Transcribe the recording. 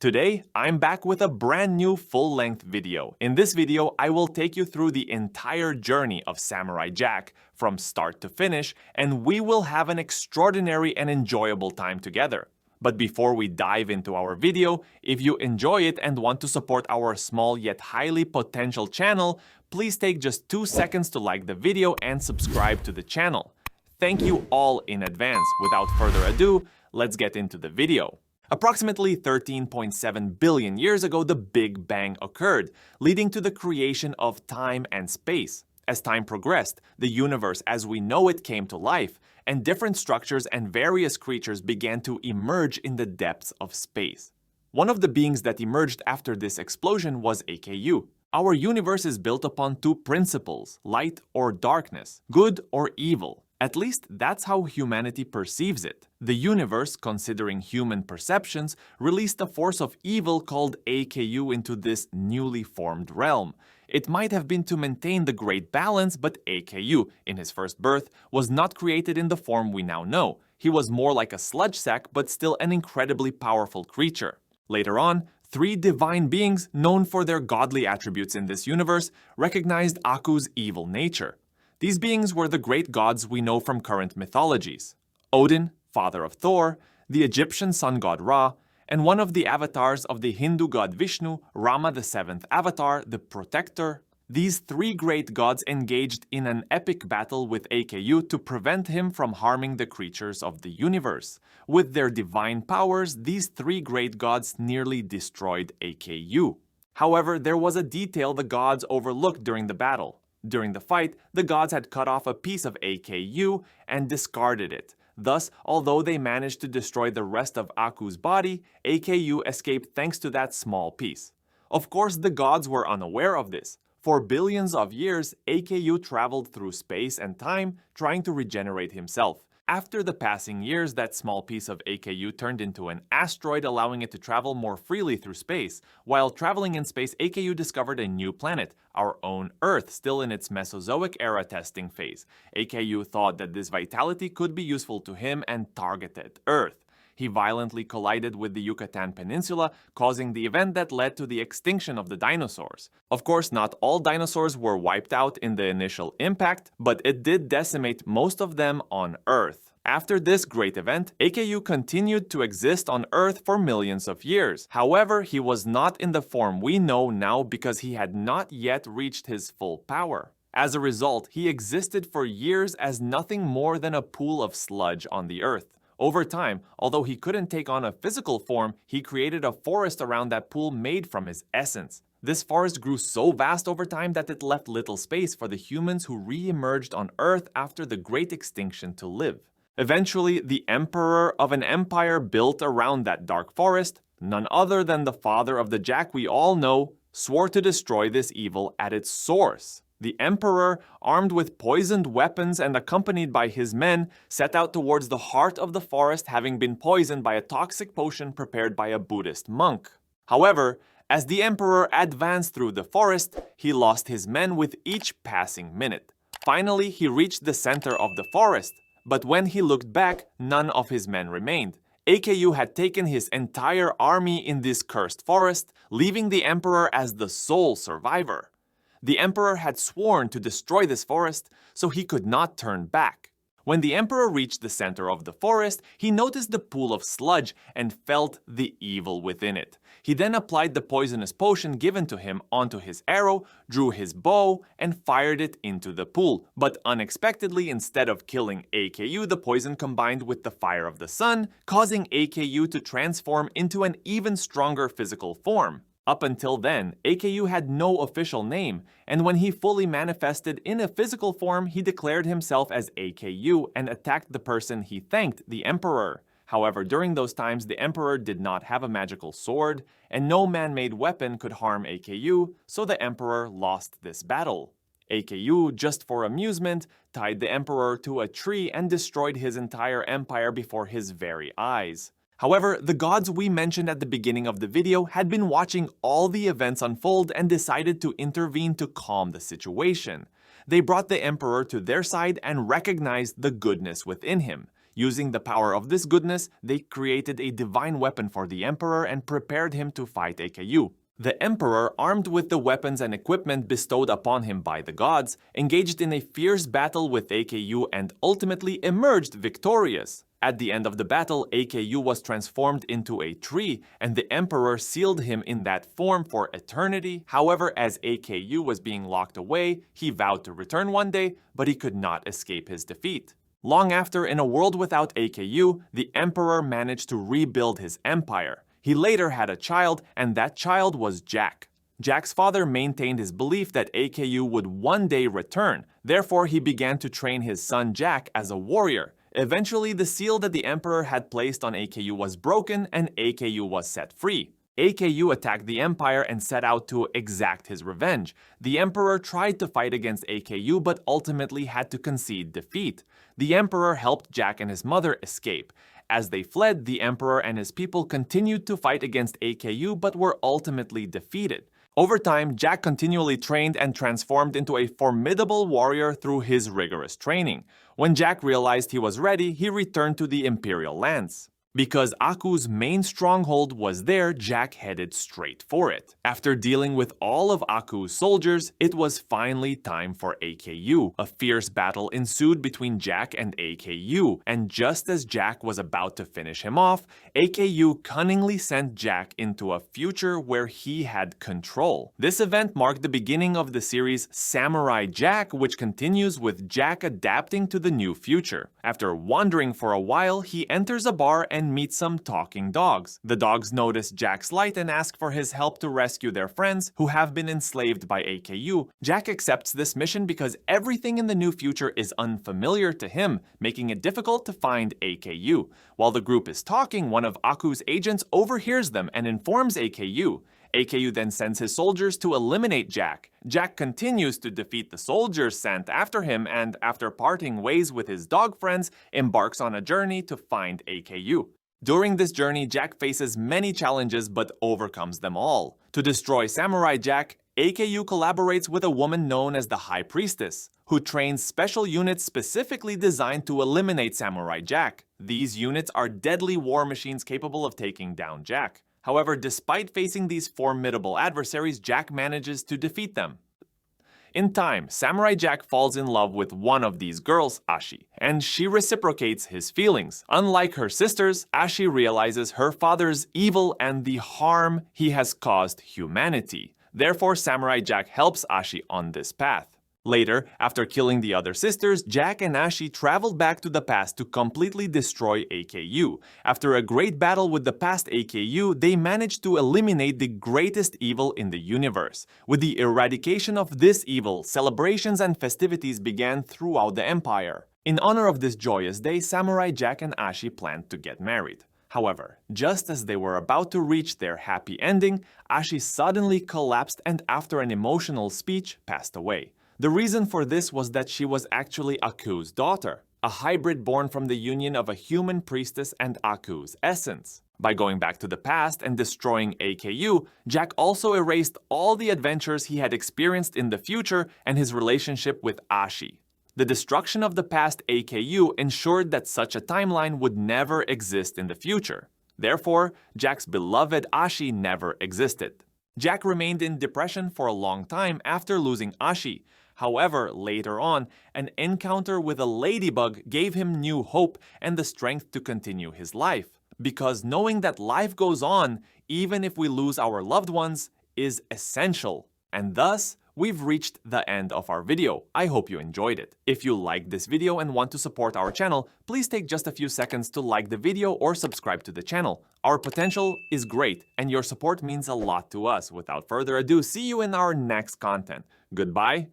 Today, I'm back with a brand new full-length video. In this video, I will take you through the entire journey of Samurai Jack, from start to finish, and we will have an extraordinary and enjoyable time together. But before we dive into our video, if you enjoy it and want to support our small yet highly potential channel, please take just 2 seconds to like the video and subscribe to the channel. Thank you all in advance. Without further ado, let's get into the video. Approximately 13.7 billion years ago, the Big Bang occurred, leading to the creation of time and space. As time progressed, the universe as we know it came to life, and different structures and various creatures began to emerge in the depths of space. One of the beings that emerged after this explosion was AKU. Our universe is built upon two principles, light or darkness, good or evil. At least that's how humanity perceives it. The universe, considering human perceptions, released a force of evil called AKU into this newly formed realm. It might have been to maintain the great balance, but AKU, in his first birth, was not created in the form we now know. He was more like a sludge sack, but still an incredibly powerful creature. Later on, 3 divine beings, known for their godly attributes in this universe, recognized Aku's evil nature. These beings were the great gods we know from current mythologies: Odin, father of Thor, the Egyptian sun god Ra, and one of the avatars of the Hindu god Vishnu, Rama the 7th avatar, the Protector. These 3 great gods engaged in an epic battle with AKU to prevent him from harming the creatures of the universe. With their divine powers, these 3 great gods nearly destroyed AKU. However, there was a detail the gods overlooked during the battle. During the fight, the gods had cut off a piece of AKU and discarded it. Thus, although they managed to destroy the rest of Aku's body, AKU escaped thanks to that small piece. Of course, the gods were unaware of this. For billions of years, AKU traveled through space and time, trying to regenerate himself. After the passing years, that small piece of AKU turned into an asteroid, allowing it to travel more freely through space. While traveling in space, AKU discovered a new planet, our own Earth, still in its Mesozoic era testing phase. AKU thought that this vitality could be useful to him and targeted Earth. He violently collided with the Yucatan Peninsula, causing the event that led to the extinction of the dinosaurs. Of course, not all dinosaurs were wiped out in the initial impact, but it did decimate most of them on Earth. After this great event, AKU continued to exist on Earth for millions of years. However, he was not in the form we know now because he had not yet reached his full power. As a result, he existed for years as nothing more than a pool of sludge on the Earth. Over time, although he couldn't take on a physical form, he created a forest around that pool made from his essence. This forest grew so vast over time that it left little space for the humans who re-emerged on Earth after the Great Extinction to live. Eventually, the emperor of an empire built around that dark forest, none other than the father of the Jack we all know, swore to destroy this evil at its source. The emperor, armed with poisoned weapons and accompanied by his men, set out towards the heart of the forest, having been poisoned by a toxic potion prepared by a Buddhist monk. However, as the emperor advanced through the forest, he lost his men with each passing minute. Finally, he reached the center of the forest, but when he looked back, none of his men remained. AKU had taken his entire army in this cursed forest, leaving the emperor as the sole survivor. The emperor had sworn to destroy this forest, so he could not turn back. When the emperor reached the center of the forest, he noticed the pool of sludge and felt the evil within it. He then applied the poisonous potion given to him onto his arrow, drew his bow, and fired it into the pool. But unexpectedly, instead of killing AKU, the poison combined with the fire of the sun, causing AKU to transform into an even stronger physical form. Up until then, AKU had no official name, and when he fully manifested in a physical form, he declared himself as AKU and attacked the person he thanked, the emperor. However, during those times, the emperor did not have a magical sword, and no man-made weapon could harm AKU, so the emperor lost this battle. AKU, just for amusement, tied the emperor to a tree and destroyed his entire empire before his very eyes. However, the gods we mentioned at the beginning of the video had been watching all the events unfold and decided to intervene to calm the situation. They brought the emperor to their side and recognized the goodness within him. Using the power of this goodness, they created a divine weapon for the emperor and prepared him to fight AKU. The emperor, armed with the weapons and equipment bestowed upon him by the gods, engaged in a fierce battle with AKU and ultimately emerged victorious. At the end of the battle, AKU was transformed into a tree, and the emperor sealed him in that form for eternity. However, as AKU was being locked away, he vowed to return one day, but he could not escape his defeat. Long after, in a world without AKU, the emperor managed to rebuild his empire. He later had a child, and that child was Jack. Jack's father maintained his belief that AKU would one day return. Therefore, he began to train his son Jack as a warrior. Eventually, the seal that the emperor had placed on AKU was broken and AKU was set free. AKU attacked the empire and set out to exact his revenge. The emperor tried to fight against AKU but ultimately had to concede defeat. The emperor helped Jack and his mother escape. As they fled, the emperor and his people continued to fight against AKU but were ultimately defeated. Over time, Jack continually trained and transformed into a formidable warrior through his rigorous training. When Jack realized he was ready, he returned to the imperial lands. Because Aku's main stronghold was there, Jack headed straight for it. After dealing with all of Aku's soldiers, it was finally time for AKU. A fierce battle ensued between Jack and AKU, and just as Jack was about to finish him off, AKU cunningly sent Jack into a future where he had control. This event marked the beginning of the series Samurai Jack, which continues with Jack adapting to the new future. After wandering for a while, he enters a bar and meet some talking dogs. The dogs notice Jack's light and ask for his help to rescue their friends who have been enslaved by AKU. Jack accepts this mission because everything in the new future is unfamiliar to him, making it difficult to find AKU. While the group is talking, one of Aku's agents overhears them and informs AKU. AKU then sends his soldiers to eliminate Jack. Jack continues to defeat the soldiers sent after him and, after parting ways with his dog friends, embarks on a journey to find AKU. During this journey, Jack faces many challenges but overcomes them all. To destroy Samurai Jack, AKU collaborates with a woman known as the High Priestess, who trains special units specifically designed to eliminate Samurai Jack. These units are deadly war machines capable of taking down Jack. However, despite facing these formidable adversaries, Jack manages to defeat them. In time, Samurai Jack falls in love with one of these girls, Ashi, and she reciprocates his feelings. Unlike her sisters, Ashi realizes her father's evil and the harm he has caused humanity. Therefore, Samurai Jack helps Ashi on this path. Later, after killing the other sisters, Jack and Ashi traveled back to the past to completely destroy AKU. After a great battle with the past AKU, they managed to eliminate the greatest evil in the universe. With the eradication of this evil, celebrations and festivities began throughout the empire. In honor of this joyous day, Samurai Jack and Ashi planned to get married. However, just as they were about to reach their happy ending, Ashi suddenly collapsed and after an emotional speech, passed away. The reason for this was that she was actually Aku's daughter, a hybrid born from the union of a human priestess and Aku's essence. By going back to the past and destroying AKU, Jack also erased all the adventures he had experienced in the future and his relationship with Ashi. The destruction of the past AKU ensured that such a timeline would never exist in the future. Therefore, Jack's beloved Ashi never existed. Jack remained in depression for a long time after losing Ashi. However, later on, an encounter with a ladybug gave him new hope and the strength to continue his life. Because knowing that life goes on, even if we lose our loved ones, is essential. And thus, we've reached the end of our video. I hope you enjoyed it. If you liked this video and want to support our channel, please take just a few seconds to like the video or subscribe to the channel. Our potential is great, and your support means a lot to us. Without further ado, see you in our next content. Goodbye.